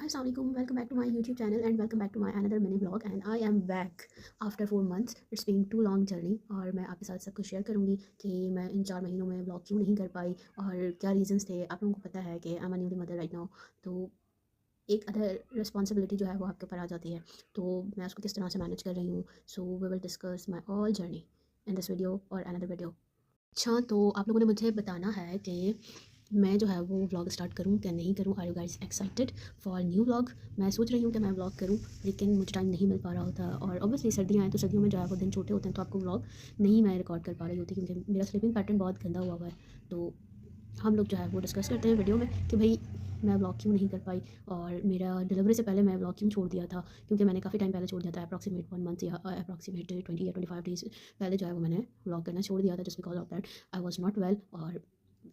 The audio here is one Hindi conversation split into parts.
Assalamualaikum, welcome back to my YouTube channel and welcome back to my another mini vlog and I am back after 4 months. It's been too long journey और मैं आपके साथ सब कुछ शेयर करूँगी कि मैं इन 4 महीनों में व्लॉग क्यों नहीं कर पाई और क्या रीजंस थे। आप लोगों को पता है कि I am a newly mother right now, तो एक अदर रिस्पॉन्सिबिलिटी जो है वो आपके ऊपर आ जाती है, तो मैं उसको किस तरह से मैनेज कर रही हूँ। So we will discuss my all journey in this video और अनदर वीडियो। अच्छा, तो आप लोगों ने मुझे बताना है कि मैं जो है वो व्लॉग स्टार्ट करूँ क्या नहीं करूँ। Are you guys excited for new vlog? मैं सोच रही हूँ कि मैं व्लॉग करूँ, लेकिन मुझे टाइम नहीं मिल पा रहा होता और ऑब्वियसली सर्दियाँ हैं, तो सर्दियों में जो है वो दिन छोटे होते हैं, तो आपको व्लॉग नहीं मैं रिकॉर्ड कर पा रही होती क्योंकि मेरा स्लीपिंग पैटर्न बहुत गंदा हुआ है। तो हम लोग जो है वो डिस्कस करते हैं वीडियो में कि भाई मैं व्लॉग क्यों नहीं कर पाई और मेरा डिलीवरी से पहले मैं व्लॉग क्यों छोड़ दिया था, क्योंकि मैंने काफ़ी टाइम पहले छोड़ दिया था, अप्रॉक्सीमेट 1 मंथ या अप्रॉक्सीमेट 20 या 25 डेज पहले जो है वो मैंने व्लॉग करना छोड़ दिया था just because of that I was not well. और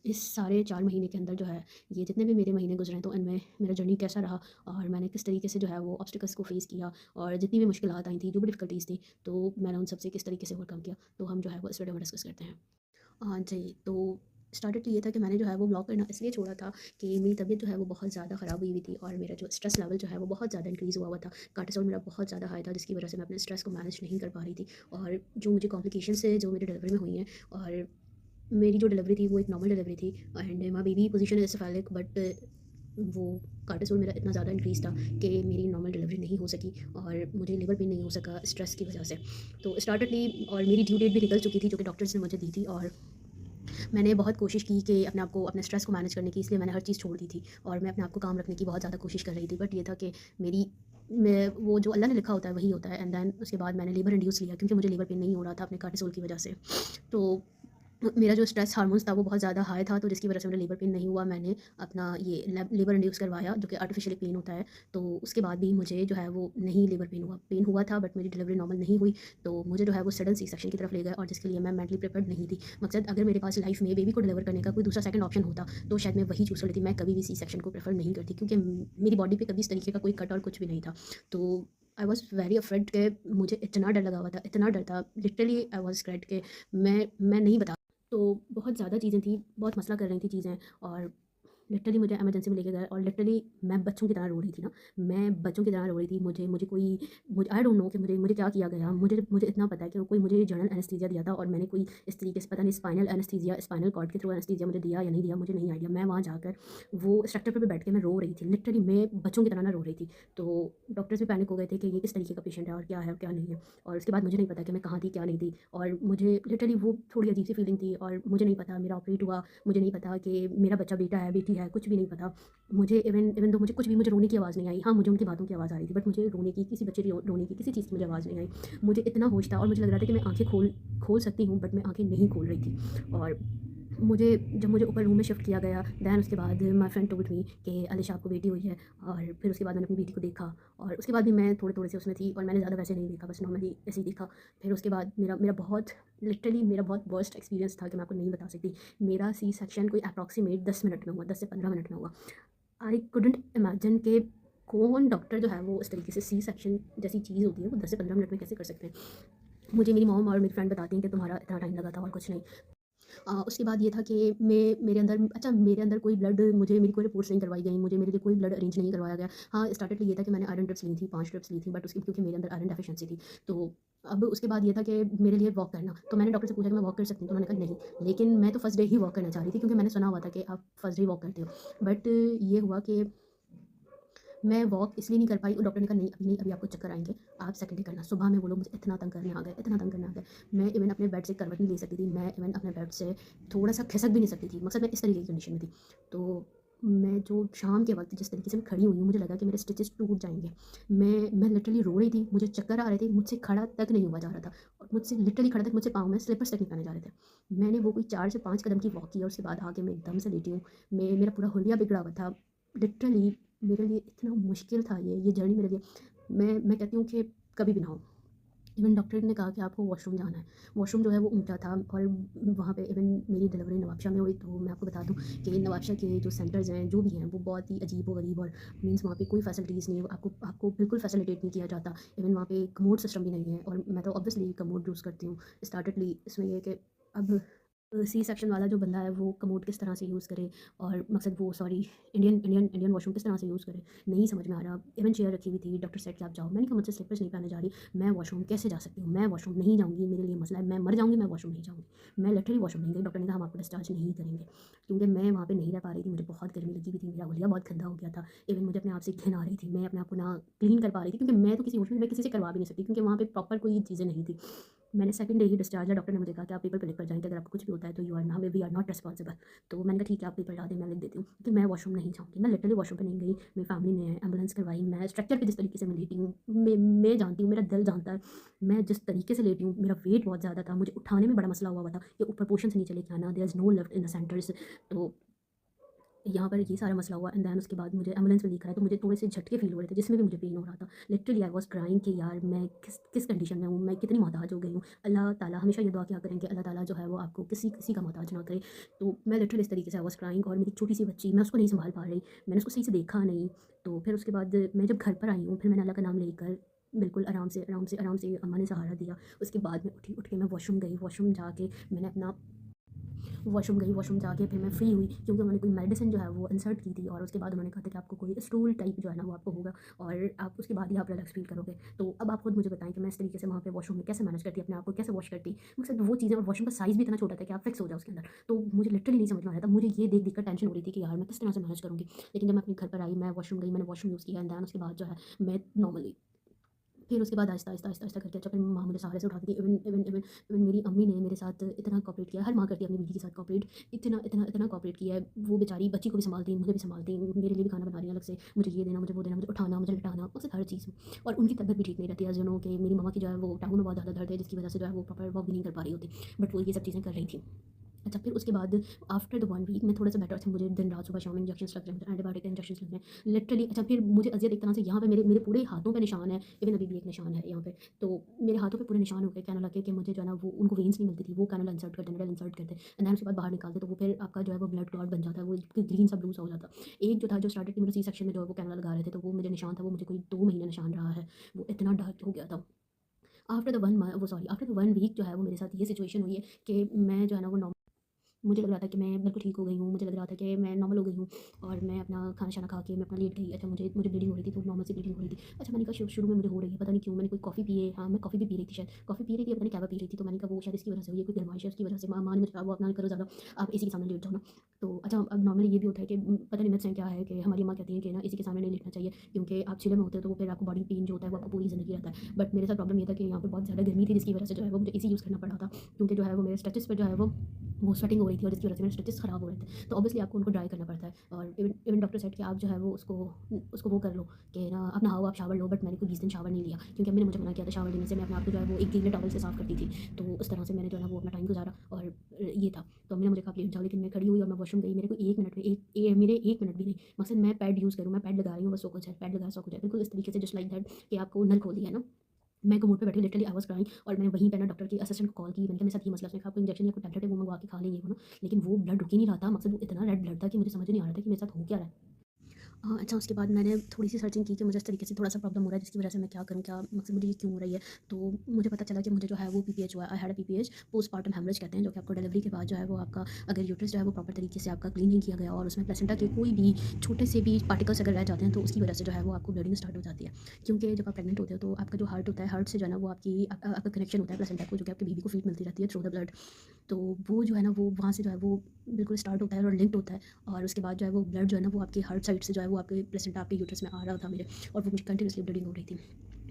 इस सारे 4 महीने के अंदर जो है ये जितने भी मेरे महीने गुजरे तो इनमें मेरा जर्नी कैसा रहा और मैंने किस तरीके से जो है वो ऑब्स्टिकल्स को फेस किया और जितनी भी मुश्किलात आई थी, जो भी डिफ़िकल्टीज़ थी, तो मैंने उन सबसे किस तरीके से ओवरकम किया, तो हम जो है वो इस वीडियो में डिस्कस करते हैं। हाँ जी, तो स्टार्टेड तो ये था कि मैंने जो है वो व्लॉग करना इसलिए छोड़ा था कि मेरी तबीयत जो है वो बहुत ज़्यादा ख़राब हुई हुई थी और मेरा जो स्ट्रेस लेवल जो है वो बहुत ज़्यादा इंक्रीज़ हुआ हुआ था। कार्टिसोल मेरा बहुत ज़्यादा हाई था, जिसकी वजह से मैं अपने स्ट्रेस को मैनेज नहीं कर पा रही थी और जो मुझे कॉम्प्लिकेशन से जो मेरी डिलीवरी में हुई हैं। और मेरी जो डिलीवरी थी वो एक नॉर्मल डिलीवरी थी and my baby position is cephalic, but वो कार्टिसोल मेरा इतना ज़्यादा इंक्रीज़ था कि मेरी नॉर्मल डिलीवरी नहीं हो सकी और मुझे लिवर पेन नहीं हो सका स्ट्रेस की वजह से। तो स्टार्टेडली और मेरी ड्यू डेट भी निकल चुकी थी जो कि डॉक्टर्स ने मुझे दी थी और मैंने बहुत कोशिश की कि अपने आप को अपने स्ट्रेस को मैनेज करने की, इसलिए मैंने हर चीज़ छोड़ दी थी और मैं अपने आप को काम रखने की बहुत ज़्यादा कोशिश कर रही थी। बट ये था कि मेरी मैं वो जो अल्लाह ने लिखा होता है वही होता है एंड देन उसके बाद मैंने लेबर इंड्यूस लिया क्योंकि मुझे लेबर पेन नहीं हो रहा था अपने कार्टिसोल की वजह से। तो मेरा जो स्ट्रेस हार्मोन्स था वो बहुत ज़्यादा हाई था, तो जिसकी वजह से मेरा लेबर पेन नहीं हुआ। मैंने अपना ये लेबर इंड्यूस करवाया जो कि आर्टिफिशियली पेन होता है, तो उसके बाद भी मुझे जो है वो नहीं लेबर पेन हुआ था, बट मेरी डिलीवरी नॉर्मल नहीं हुई। तो मुझे जो है वो सडन सी सेक्शन की तरफ ले गए और जिसके लिए मैं मेंटली प्रिपेयर्ड नहीं थी। मकसद अगर मेरे पास लाइफ में बेबी को डिलीवर करने का कोई दूसरा सेकंड ऑप्शन होता तो शायद मैं वही चूज़ कर लेती। मैं कभी भी सी सेक्शन को प्रेफर नहीं करती क्योंकि मेरी बॉडी पे कभी इस तरीके का कोई कट और कुछ भी नहीं था। तो आई वॉज वेरी अफ्रेड के मुझे इतना डर लगा हुआ था, इतना डर था लिटरली आई वॉज स्कैर्ड के मैं नहीं बता। तो बहुत ज़्यादा चीज़ें थी, बहुत मसला कर रही थी चीज़ें और लिटरली मुझे इमरजेंसी में लेके गए और लिटरली मैं बच्चों की तरह रो रही थी ना, मैं बच्चों की तरह रो रही थी। मुझे मुझे कोई मुझे आई डोंट नो कि मुझे क्या किया गया। मुझे मुझे इतना पता है कि कोई मुझे जनरल एनेस्थीसिया दिया था और मैंने कोई इस तरीके से पता नहीं स्पाइनल एनेस्थीसिया स्पाइनल कॉर्ड के थ्रू एनेस्थीसिया मुझे दिया या नहीं दिया, मुझे नहीं आइडिया। मैं वहाँ जाकर वो स्ट्रक्चर पर भी बैठ के मैं रो रही थी, लिटरली मैं बच्चों की तरह ना रो रही थी। तो डॉक्टर्स भी पैनिक हो गए थे कि ये किस तरीके का पेशेंट है और क्या है और क्या नहीं है। और उसके बाद मुझे नहीं पता कि मैं कहाँ थी क्या नहीं थी और मुझे लिटरली वो थोड़ी अजीब सी फीलिंग थी और मुझे नहीं पता मेरा ऑपरेट हुआ, मुझे नहीं पता कि मेरा बच्चा बेटा है बेटी है, कुछ भी नहीं पता। मुझे इवन इवन दो मुझे कुछ भी मुझे रोने की आवाज़ नहीं आई। हाँ, मुझे उनकी बातों की आवाज़ आ रही थी, बट मुझे रोने की किसी बच्चे की रोने की किसी चीज़ की मुझे आवाज़ नहीं आई। मुझे इतना होश था और मुझे लग रहा था कि मैं आँखें खोल सकती हूँ, बट मैं आँखें नहीं खोल रही थी। और मुझे जब मुझे ऊपर रूम में शिफ्ट किया गया दैन उसके बाद माय फ्रेंड टोल्ड मी कि अलिशा आपको बेटी हुई है। और फिर उसके बाद मैंने अपनी बेटी को देखा और उसके बाद भी मैं थोड़े-थोड़े से उसमें थी और मैंने ज़्यादा वैसे नहीं देखा, बस नॉर्मली ऐसे ही देखा। फिर उसके बाद मेरा मेरा बहुत लिटरली मेरा बहुत वर्स्ट एक्सपीरियंस था कि मैं आपको नहीं बता सकती। मेरा सी सेक्शन कोई अप्रॉक्सिमेट 10 मिनट में हुआ, 10 से 15 मिनट में हुआ। आई कुडंट इमेजिन कि कौन डॉक्टर जो है वो इस तरीके से सी सेक्शन जैसी चीज़ होती है वो 10 से 15 मिनट में कैसे कर सकते हैं। मुझे मेरी मॉम और मेरी फ्रेंड बताती हैं कि तुम्हारा इतना टाइम लगा था और कुछ नहीं। उसके बाद ये था कि मेरे अंदर मेरे अंदर कोई ब्लड मुझे मेरी कोई रिपोर्ट्स नहीं करवाई गई, मुझे मेरे लिए कोई ब्लड अरेंज नहीं करवाया गया। हाँ, स्टार्टेडली ये था कि मैंने आयरन ड्रिप्स ली थी, 5 ड्रिप्स ली थी, बट उसकी क्योंकि मेरे अंदर आयरन डेफिशिएंसी थी। तो अब उसके बाद ये था कि मेरे लिए वॉक करना, तो मैंने डॉक्टर से पूछा कि मैं वॉक कर सकती हूँ? तो उन्होंने कहा नहीं, लेकिन मैं तो फर्स्ट डे ही वॉक करना चाह रही थी क्योंकि मैंने सुना हुआ था कि आप फर्स्ट डे वॉक करते हो। बट ये हुआ कि मैं वॉक इसलिए नहीं कर पाई, डॉक्टर ने कहा नहीं, अभी आपको चक्कर आएँगे, आप सेकंड डे करना। सुबह में वो लोग मुझे इतना तंग करने आ गए, इतना तंग करने आ गए। मैं इवन अपने बेड से करवट नहीं ले सकती थी, मैं इवन अपने बेड से थोड़ा-सा खिसक भी नहीं सकती थी, मकसद मैं इस तरीके की कंडीशन में थी। तो मैं जो शाम के वक़्त जिस तरीके से मैं खड़ी हुई हूँ, मुझे लगा कि मेरे स्टिचेज़ टूट जाएँगे। मैं लिटरली रो रही थी, मुझे चक्कर आ रहे थे, मुझसे खड़ा तक नहीं हुआ जा रहा था और मुझसे लिटरली खड़ा तक मुझसे पाँव में स्लिपर्स तक नहीं पहने जा रहे थे। मैंने वो कोई 4 से 5 कदम की वॉक की और उसके बाद आके मैं एकदम से लेटी हूँ। मेरा पूरा हुलिया बिगड़ा हुआ था। लिटरली मेरे लिए इतना मुश्किल था ये जर्नी मेरे लिए। मैं कहती हूँ कि कभी भी ना हो। इवन डॉक्टर ने कहा कि आपको वॉशरूम जाना है। वॉशरूम जो है वो ऊँचा था और वहाँ पे इवन मेरी डिलीवरी नवाबशाह में हुई, तो मैं आपको बता दूँ कि नवाबशाह के जो सेंटर्स हैं, जो भी हैं, वो बहुत ही अजीब-ओ-गरीब और मीन्स वहाँ पे कोई फैसिलिटीज़ नहीं है। आपको आपको बिल्कुल फैसिलिटेट नहीं किया जाता। इवन वहाँ पे कमोड सिस्टम भी नहीं है और मैं तो ऑब्वियसली कमोड यूज़ करती हूँ। स्टार्टेडली इसमें ये है कि अब सी सेक्शन वाला जो बंदा है वो कमोड किस तरह से यूज़ करे, और मकसद वो sorry Indian Indian Indian washroom किस तरह से यूज़ करे, नहीं समझ में आ रहा। इवन चेयर रखी हुई थी, डॉक्टर सेट कि आप जाओ, मैंने कहा मुझसे स्लिपर्स नहीं पहने जा रही, मैं वॉशरूम कैसे जा सकती हूँ, मैं वॉशरूम नहीं जाऊँगी, मेरे लिए मसला है, मैं मर जाऊँगी, मैं वॉशरूम नहीं जाऊँगी। मैं लिटरली वॉशरूम नहीं गई, डॉक्टर ने कहा हम आपको डिस्चार्ज नहीं करेंगे, क्योंकि मैं वहाँ पे नहीं रह पा रही थी, मुझे बहुत गर्मी लगी हुई थी, मेरा हुलिया बहुत गंदा हो गया था। इवन मुझे अपने आप से घिन आ रही थी, मैं अपने आप को ना क्लीन कर पा रही थी, क्योंकि मैं तो किसी वॉशरूम में किसी से करवा भी नहीं सकती, क्योंकि वहाँ पे प्रॉपर कोई चीज़ें नहीं थी। मैंने सेकंड डे ही डिस्चार्ज है, डॉक्टर ने मुझे कहा कि आप पेपर पे लिख कर जाएँ कि अगर आपको कुछ भी होता है तो यू आर ना वी आर नॉट रिस्पॉन्सिबल। तो मैंने कहा ठीक है आप पेपर ला दें, मैं लिख देती हूँ कि मैं वॉशरूम नहीं जाऊँगी। मैं लिटरली वॉशरूम पे नहीं गई, मेरी फैमिली ने एम्बुलेंस करवाई, मैं स्ट्रक्चर पे जिस तरीके से मैं लेटी हूँ, मैं जानती हूँ, मेरा दिल जानता है, मैं जिस तरीके से लेटी हूँ, मेरा वेट बहुत ज़्यादा था, मुझे उठाने में बड़ा मसला हुआ था कि ऊपर पोर्शन से नीचे लेके आना, there is no lift in the centres. तो यहाँ पर ये सारा मसला हुआ एंड दैन उसके बाद मुझे एम्बुलेंस में लेकर आए, तो मुझे थोड़े से झटके फील हो रहे थे जिसमें भी मुझे पेन हो रहा था। लिटरली आई वाज़ क्राइंग कि यार मैं किस किस कंडीशन में हूँ, मैं कितनी मोहताज हो गई हूँ। अल्लाह ताला हमेशा ये दुआ किया करें कि अल्लाह ताला जो है वो आपको किसी किसी का मोहताज ना करे। तो मैं लिटरली इस तरीके से आई वाज़ क्राइंग, और मेरी छोटी सी बच्ची, मैं उसको नहीं संभाल पा रही, मैंने उसको सही से देखा नहीं। तो फिर उसके बाद मैं जब घर पर आई हूँ, फिर मैंने अल्लाह का नाम लेकर बिल्कुल आराम से अम्मा ने सहारा दिया। उसके बाद मैं उठ के मैं वॉशरूम गई, वॉशरूम जाके मैंने अपना वॉशरूम गई, वॉशरूम जाके फिर मैं फ्री हुई, क्योंकि उन्होंने कोई मेडिसिन जो है वो इंसर्ट की थी, और उसके बाद उन्होंने कहा था कि आपको कोई स्टूल टाइप जो है ना वो आपको होगा, और आप उसके बाद ही आप रिलैक्स फील करोगे। तो अब आप खुद मुझे बताएं कि मैं इस तरीके से वहाँ पे वॉशरूम में कैसे मैनेज करती, अपने आप को कैसे वॉश करती। मकसद वो चीज़ें, और वॉशरूम का साइज़ भी इतना छोटा था कि आप फिक्स हो जाओ उसके अंदर। तो मुझे लिटरली नहीं समझ में आ रहा था, मुझे ये देख कर टेंशन हो रही थी कि यार मैं किस तरह से मैनेज करूँगी। लेकिन जब मैं अपने घर पर आई, मैं वॉशरूम गई, मैंने वॉशरूम यूज़ किया एंड दैन उसके बाद जो है मैं नॉर्मली, फिर उसके बाद आहिस्ता करके अच्छा फिर माँ मुझे सहारे से उठाती थी। इवन इवन इवन इवन मेरी अम्मी ने मेरे साथ इतना कोऑपरेट किया, हर माँ करती है अपनी बेटी के साथ कोऑपरेट, इतना कोऑपरेट किया है। वो बेचारी बच्ची को भी सँभालती, मुझे भी सँभालती, मेरे लिए भी खाना बना रही हैं अलग से, मुझे ये देना, मुझे वो देना, मुझे उठाना, मुझे लिटाना, मतलब हर चीज़। और उनकी तबीयत भी ठीक नहीं रहती, एज़ यू नो कि मेरी मम्मा की जो है वो टाँगों में बहुत ज़्यादा दर्द है, जिसकी वजह से जो है वो प्रॉपर वॉक भी नहीं कर पा रही होती। बट वो ये सब चीज़ें कर रही थी। अच्छा फिर उसके बाद आफ्टर द 1 वीक मैं थोड़ा-सा बेटर था, मुझे दिन रात सुबह शाम इंजेक्शंस लग रहे हैं, मुझे एंटीबायोटिक के इंजेक्शंस लग रहे हैं। लिटरली अच्छा फिर मुझे अज़ियत एक तरह से यहाँ पे मेरे मेरे पूरे हाथों पे निशान है, इवन अभी भी एक निशान है यहाँ पे। तो मेरे हाथों पे पूरे निशान हो गए कैनुला के, कि मुझे जो है ना वो उनको वेन्स नहीं मिलती थी, वो कैनुला इंसर्ट करते, निडल इंसर्ट करते एंड देन उसके बाद बाहर निकालते, तो वो फिर आपका जो है वो ब्लड क्लॉट बन जाता है, वो ग्रीन सा ब्लू सा हो जाता है। एक जो था जो स्टार्टेड की मेरे सी सेक्शन में जो है वो कैनुला लगा रहे थे, तो वो मुझे निशान था, वो मुझे कोई 2 महीने निशान रहा है, वो इतना डार्क हो गया था। आफ्टर द 1 वीक जो है वो मेरे साथ ये सिचुएशन हुई है कि मैं जो है ना वो मुझे लग रहा था कि मैं बिल्कुल ठीक हो गई हूँ, मुझे लग रहा था कि मैं नॉर्मल हो गई हूँ, और मैं अपना खाना-शाना खा के मैं अपना लेट गई। अच्छा मुझे ब्लीडिंग हो रही थी, तो नॉर्मल सी ब्लीडिंग हो रही थी। अच्छा मैंने कहा शुरू में मुझे हो रही है, पता नहीं क्यों, मैंने कोई कॉफ़ी पी है, हाँ, मैं कॉफ़ी भी पी रही थी शायद, कॉफ़ी पी रही थी या पता नहीं क्या पी रही थी, तो मैंने कहा वो शायद इसकी वजह से हुई है, कोई गरमाइश है उसकी वजह से, माँ ने मुझे कहा वो अपना करो ज़्यादा, आप एसी के सामने लेट जाओ ना। तो अच्छा अब नॉर्मली ये भी होता है कि पता नहीं मिथ्स क्या है कि हमारी अम्मा कहती हैं कि ना एसी के सामने नहीं लेटना चाहिए, क्योंकि आप चिल्ले में होते हो तो वो फिर आपको बॉडी पेन जो होता है वो आपको पूरी ज़िंदगी रहता है। बट मेरे साथ प्रॉब्लम ये था कि यहाँ पे बहुत ज़्यादा गर्मी थी, जिसकी वजह से जो है वो मुझे एसी यूज़ करना पड़ा था, क्योंकि जो है वो मेरे स्टिचेज़ पे जो है वो स्वेटिंग हो रही थी, और जिसकी वजह से मेरे स्टिचेस ख़राब हो रहे थे। तो ऑब्वियसली आपको उनको ड्राई करना पड़ता है, और इवन इवन डॉक्टर सेड कि आप जो है वो उसको वो कर लो कि ना आप नहाओ, आप शावर लो। बट मैंने कोई 20 दिन शावर नहीं लिया, क्योंकि अम्मी ने मुझे मना किया था शावर लेने से। मैं अपने आप को जो है वो एक गीले टॉवल से साफ़ करती थी, तो उस तरह से मैंने जो है ना वो अपना टाइम गुजारा, और ये था। तो अम्मी ने मुझे कहा लेट जाओ, लेकिन मैं खड़ी हुई और मैं वॉशरूम गई, मेरे को 1 मिनट में मेरे 1 मिनट भी नहीं, मकसद मैं पैड यूज़ करूँ, मैं पैड लगा रही हूँ बस, सो कुछ है, पैड लगाया सो कुछ है, बिल्कुल इस तरीके से जस्ट लाइक दैट कि आपको नल खोल दिया है ना। मैं कमोड पे बैठी, लिटरली आई वाज़ क्राइंग, और मैंने वहीं पे ना डॉक्टर की असिस्टेंट को कॉल की, मैंने कहा मेरे साथ ये मसला है। उसने कहा आपको इंजेक्शन या कोई टैबलेट है वो मंगवा के खा लें, ये वो ना। लेकिन वो ब्लड रुक ही नहीं रहा था, मकसद वो इतना रेड ब्लड था कि मुझे समझ ही नहीं आ रहा था कि मेरे साथ हो क्या रहा है। हाँ, अच्छा उसके बाद मैंने थोड़ी-सी सर्चिंग की कि मुझे इस तरीके से थोड़ा-सा प्रॉब्लम हो रहा है, जिसकी वजह से मैं क्या करूँ, क्या मकसद मुझे ये क्यों हो रही है। तो मुझे पता चला कि मुझे जो है वो पीपीएच हुआ है, I had a PPH, postpartum haemorrhage कहते हैं, जो कि आपको डिलीवरी के बाद जो है वो आपका, अगर यूट्रस जो है वो प्रॉपर तरीके से आपका क्लीन नहीं किया गया और उसमें प्लेसेंटा के कोई भी छोटे से भी पार्टिकल्स अगर रह जाते हैं, तो उसकी वजह से जो है वो आपको ब्लीडिंग स्टार्ट हो जाती है। क्योंकि जब आप प्रेग्नेंट होते हो तो आपका जो हार्ट होता है, हार्ट से जो है ना वो आपका कनेक्शन होता है प्लेसेंटा को, जो कि आपके बेबी को फीड मिलती रहती है थ्रू द ब्लड। तो वो जो है ना वो वहाँ से जो है वो बिल्कुल स्टार्ट होता है और लिंक्ड होता है, और उसके बाद जो है वो ब्लड जो है ना वो आपके हार्ट साइड से जो है वो आपके प्लेसेंटा आपके यूट्रस में आ रहा था मेरे, और वो मुझे कंटिन्यूसली ब्लीडिंग हो रही थी।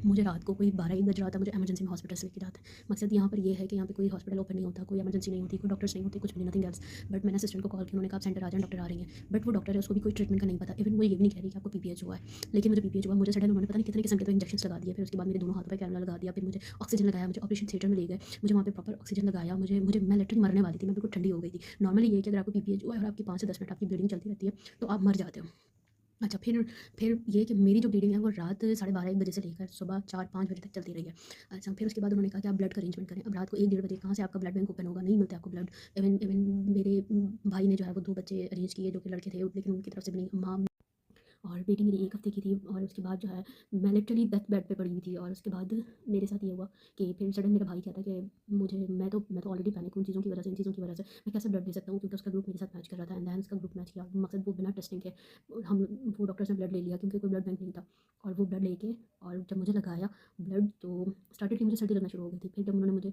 मुझे रात को कोई 12-1 बज रहा था, मुझे इमरजेंसी में हॉस्पिटल से लेके जाते हैं। मकसद यहाँ पर ये है कि यहाँ पे कोई हॉस्पिटल ओपन नहीं होता, कोई इमरजेंसी नहीं होती, कोई डॉक्टर्स नहीं होते, कुछ भी नहीं, नथिंग एल्स। बट मैंने असिस्टेंट को कॉल किया, उन्होंने कहा आप सेंटर आ जाएँ, डॉक्टर आ रही हैं। बट वो डॉक्टर है, उसको भी कोई ट्रीटमेंट का नहीं पता। इवन वो ये भी नहीं कह रही कि आपको पीपीएच हुआ है, लेकिन मुझे पीपीएच हुआ। मुझे सडन उन्होंने पता नहीं कितने किस्म के तो इंजेक्शंस लगा दिए। फिर उसके बाद मेरे दोनों हाथों पे कैमरा लगा दिया, फिर मुझे ऑक्सीजन लगाया, मुझे ऑपरेशन थिएटर में ले गए, मुझे वहाँ पे प्रॉपर ऑक्सीजन लगाया। मुझे मुझे मैं लिटरली मरने वाली थी, मैं बिल्कुल ठंडी हो गई थी। नॉर्मली ये है कि अगर आपको पीपीएच हुआ है और आपकी 5 से 10 मिनट आपकी ब्लीडिंग चलती रहती है, तो आप मर जाते हो। अच्छा फिर ये कि मेरी जो ब्लीडिंग है वो रात 12:30-1 बजे से लेकर सुबह 4-5 बजे तक चलती रही है। अच्छा फिर उसके बाद उन्होंने कहा कि आप ब्लड का अरेंजमेंट करें। अब रात को 1 डेढ़ बजे कहाँ से आपका ब्लड बैंक ओपन होगा, नहीं मिलता आपको ब्लड। इवन इवन मेरे भाई ने जो है वो 2 बच्चे अरेंज किए जो कि लड़के थे, लेकिन उनकी तरफ से भी नहीं। माँ और बेटी मेरी 1 हफ़्ते की थी और उसके बाद जो है मैं लिटरली डेथ बेड पे पड़ी हुई थी। और उसके बाद मेरे साथ ये हुआ कि फिर सडन मेरा भाई कहता है कि मुझे मैं तो ऑलरेडी पैनिक हूँ चीज़ों की वजह से, इन चीज़ों की वजह से मैं कैसे ब्लड दे सकता हूँ, क्योंकि उसका ग्रुप मेरे साथ मैच कर रहा था। एंड दैन उसका ग्रुप मैच किया, मकसद वो बिना टेस्टिंग के हम वो डॉक्टर्स ने ब्लड ले लिया क्योंकि कोई ब्लड बैंक नहीं था। और वो ब्लड लेके और जब मुझे लगाया ब्लड तो स्टार्टेडली मुझे सर्दी लगना शुरू हो गई थी। फिर जब उन्होंने मुझे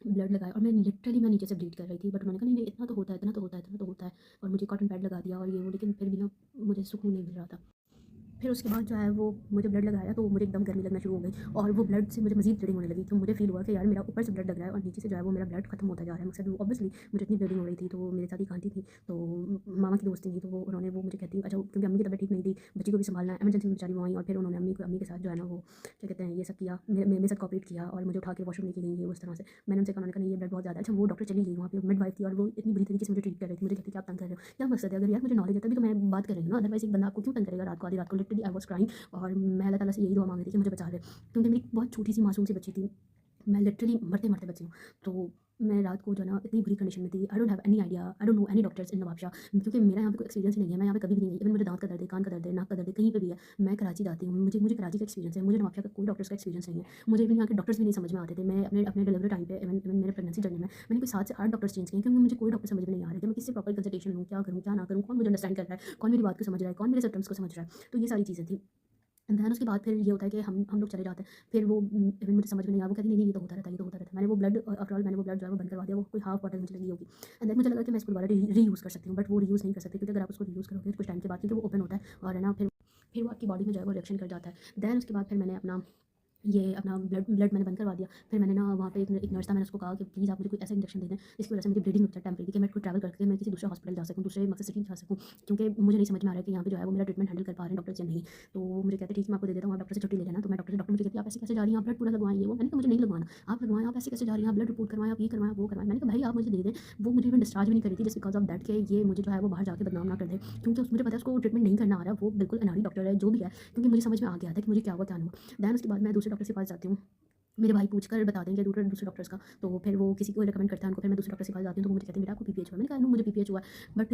ब्लड लगाया और मैं नीचे से ब्लीड कर रही थी, बट उन्होंने कहा नहीं नहीं इतना तो होता है, इतना तो होता है, इतना तो होता है। और मुझे कॉटन पैड लगा दिया और ये वो, लेकिन फिर भी ना मुझे सुकून नहीं मिल रहा था। फिर उसके बाद जो है वो मुझे ब्लड लगाया तो मुझे एकदम गर्मी लगना शुरू हो गई और वो ब्लड से मुझे मज़ीद ब्लीडिंग होने लगी। तो मुझे फ़ील हुआ कि यार मेरा ऊपर से ब्लड लग रहा है और नीचे से जो है वो मेरा ब्लड खत्म होता जा रहा है मुझसे। ऑब्वियसली मुझे इतनी ब्लीडिंग हो रही थी। तो मेरे साथ एक आंटी थी, तो मामा की दोस्त थी, तो वो मुझे कहती अच्छा, क्योंकि अम्मी की तबीयत ठीक नहीं थी, बच्ची को भी संभालना है, इमरजेंसी में बेचारी वो आई और फिर उन्होंने अम्मी के साथ जो है ना वो क्या कहते हैं ये सब किया, मेरे साथ कॉपरेट किया और मुझे उठा के वॉशरूम लेके गई है उस तरह से। मैंने उनसे कहा, मैंने कहा नहीं ये ब्लड बहुत ज़्यादा है। अच्छा, वो डॉक्टर चली गई, वहाँ पे मिडवाइफ थी और वो इतनी बुरी तरीके से मुझे ट्रीट कर रही थी। मुझे कहती कि आप तंग कर रहे हो, क्या मकसद है? अगर यार मुझे नॉलेज है तभी तो मैं बात कर रही हूँ ना, अदरवाइज़ एक बंदा आपको क्यों तंग करेगा रात को, आधी रात को? Literally I was crying. और मैं अल्लाह ताला से यही दुआ मांग रही थी कि मुझे बचा ले, क्योंकि मेरी बहुत छोटी सी मासूम सी बच्ची थी। मैं लिटरली मरते-मरते बची हूँ। तो मैं रात को जो है ना इतनी बुरी कंडीशन में थी। I don't have any idea, I don't know any doctors इन नवाबशाह, क्योंकि मेरा यहाँ पे कोई एक्सपीरियंस ही नहीं है। मैं यहाँ पे कभी भी नहीं गई। इवन मुझे दाँत का दर्द है, कान का दर्द है, नाक का दर्द है, कहीं पे भी है। मैं कराची जाती हूँ, मुझे कराची का एक्सपीरियंस है। मुझे नवाबशाह का कोई डॉक्टर्स का एक्सपीरियंस नहीं है। मुझे इवन यहाँ के डॉक्टर्स भी नहीं समझ में आते थे। मैं अपने अपने डिलीवरी टाइम पे इवन इवन मेरे प्रेगनेंसी जर्नी में मैंने कोई 7 से 8 डॉक्टर्स चेंज किए, क्योंकि मुझे कोई डॉक्टर समझ में नहीं आ रहे थे। मैं किससे प्रॉपर कंसल्टेशन लूँ, क्या करूँ, क्या ना करूँ, कौन मुझे अंडरस्टैंड कर रहा है, कौन मेरी बात को समझ रहा है, कौन मेरे सिम्पटम्स को समझ रहा है। तो ये सारी चीज़ें थी। एंड दैन उसके बाद फिर ये होता है कि हम लोग चले जाते हैं। फिर वो इवन मुझे समझ में नहीं आया, वो कहती नहीं, नहीं ये तो होता रहता है, ये तो होता रहता है। मैंने वो ब्लड आफ्टर ऑल मैंने वो ब्लड जो है वो बंद करवा दिया। वो कोई हाफ बॉटल मुझे लगी होगी। एंड देन मुझे लगा कि मैं इसको दोबारा रीयूज़ कर सकती हूँ, बट वो रीयूज़ नहीं कर सकती, क्योंकि अगर आप उसको रीयूज़ करोगे तो कुछ टाइम के बाद, क्योंकि वो ओपन होता है और है ना, फिर वो आपकी बॉडी में जो है वो रिएक्शन कर जाता है। दैन उसके बाद फिर मैंने अपना ब्लड ब्लड मैंने बंद करवा दिया। फिर मैंने ना वहाँ पे एक नर्स था, मैंने उसको कहा कि प्लीज़ आप मुझे कोई ऐसा इंजेक्शन दे दें जिसकी वजह से मेरी ब्लीडिंग रुक जाए टेम्परेरी, कि मैं कोई ट्रैवल करके मैं किसी दूसरे हॉस्पिटल जा सकूँ, दूसरे मकसद सिटी जा सकूँ, क्योंकि मुझे नहीं समझ में आ रहा है कि यहाँ पे जो है वो मेरा ट्रीटमेंट हैंडल कर पा रहे हैं डॉक्टर्स या नहीं। तो मुझे कहते ठीक है मैं आपको दे देता हूँ, आप डॉक्टर से छुट्टी ले लेना। तो मैं डॉक्टर मुझे कहती है आप ऐसे कैसे जा रही हैं, आप ब्लड पूरा लगवाएं ये वो। मैंने कहा मुझे नहीं लगवाना, आप लगवाएं, आप ऐसे कैसे जा रही हैं, आप ब्लड रिपोर्ट करवाएं, आप ये करवाएं, वो करवाएं। मैंने कहा भाई आप मुझे दे दें। वो मुझे इवन डिस्चार्ज भी नहीं करी थी, जस्ट बिकॉज ऑफ दैट कि ये मुझे जो है वो बाहर जाके बदनाम ना कर दे, क्योंकि मुझे पता है उसको ट्रीटमेंट नहीं करना आ रहा है, वो बिल्कुल अनाड़ी डॉक्टर है जो भी है, क्योंकि मुझे समझ में आ गया था कि मुझे क्या हुआ क्या नहीं हुआ। दैन उसके बाद मैं दूसरे डॉक्टर के पास जाती हूँ, मेरे भाई पूछ कर बता देंगे दूसरे डॉक्टर्स का। तो फिर वो किसी को रिकमेंड करता है उनको, फिर मैं दूसरे डॉक्टर के पास जाती हूँ तो वो मुझे कहते हैं बेटा आपको पीपीएच हुआ है। मैंने कहा नो मुझे पीपीएच हुआ है। बट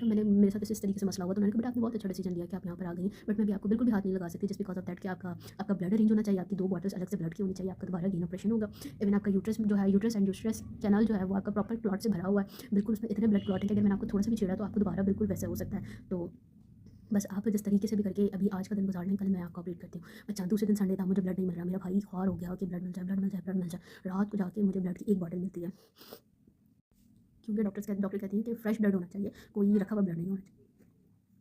मैंने मेरे साथ इस तरीके से मसला हुआ। तो मैंने कहा बेटा आपने बहुत अच्छा डिसीजन लिया कि आप यहाँ पर आ गई, बट मैं भी आपको बिल्कुल भी हाथ नहीं लगा सकती, जस्ट बिकॉज ऑफ दैट कि आपका ब्लड अरेंज होना चाहिए, आपकी 2 बॉटल्स अलग से ब्लड की होनी चाहिए, आपका दोबारा गेन ऑपरेशन होगा। इवन आपका यूट्रस जो है, यूट्रस एंड यूट्रस कैनाल जो है वो आपका प्रॉपर क्लॉट से भरा हुआ है, बिल्कुल उसमें इतने ब्लड क्लॉट है कि अगर मैंने आपको थोड़ा सा भी छेड़ा तो आपको दोबारा बिल्कुल वैसा हो सकता है। तो बस आप जिस तरीके से भी करके अभी आज का दिन गुजार लें, कल मैं आपको अपडेट करती हूँ। अच्छा, दूसरे दिन संडे था, मुझे ब्लड नहीं मिल रहा। मेरा भाई ख्वार हो गया कि ब्लड मिल जाए, ब्लड मिल जाए, ब्लड मिल जाए। रात को जाके मुझे ब्लड की 1 बॉटल मिलती है, क्योंकि डॉक्टर कहती हैं कि फ्रेश ब्लड होना चाहिए, कोई रखा हुआ ब्लड नहीं होना चाहिए।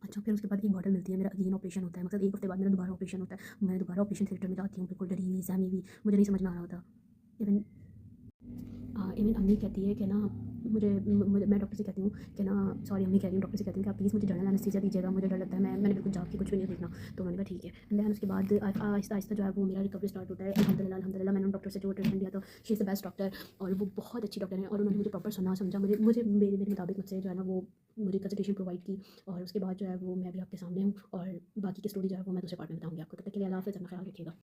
अच्छा, फिर उसके बाद 1 बॉटल मिलती है, मेरा अगेन ऑपरेशन होता है, मतलब 1 हफ्ते बाद मेरा दोबारा ऑपरेशन होता है। मैं दोबारा ऑपरेशन थिएटर में जाती हूँ, बिल्कुल डरी हुई, सहमी हुई, मुझे नहीं समझ में आ रहा होता। इवन इवन अम्मी कहती है कि ना मैं डॉक्टर से कहती हूँ कि ना, सॉरी अम्मी कह रही हूँ, डॉक्टर से कहती हूँ कि आप प्लीज़ मुझे जनरल एनेस्थीसिया दीजिएगा, मुझे डर लगता है, मैंने बिल्कुल जाग के कुछ भी नहीं देखना। तो मैंने कहा ठीक है। एंड दैन उसके बाद आहिस्ता आहिस्ता जो है वो मेरा रिकवरी स्टार्ट होता है। अल्हम्दुलिल्लाह अल्हम्दुलिल्लाह मैंने उन डॉक्टर से जो ट्रीटमेंट लिया, तो she is the best doctor और वो बहुत अच्छी डॉक्टर हैं और उन्होंने मुझे प्रॉपर सुना समझा, मुझे मुझे मेरे मेरे मुताबिक मुझसे जो है ना वो मुझे कंसल्टेशन प्रोवाइड की। और उसके बाद जो है वो मैं भी आपके सामने हूँ और बाकी की स्टोरी जो है वो मैं दूसरे पार्ट में बताऊँगी आपको। तब तक के लिए अल्लाह हाफ़िज़, अपना ख्याल रखिएगा।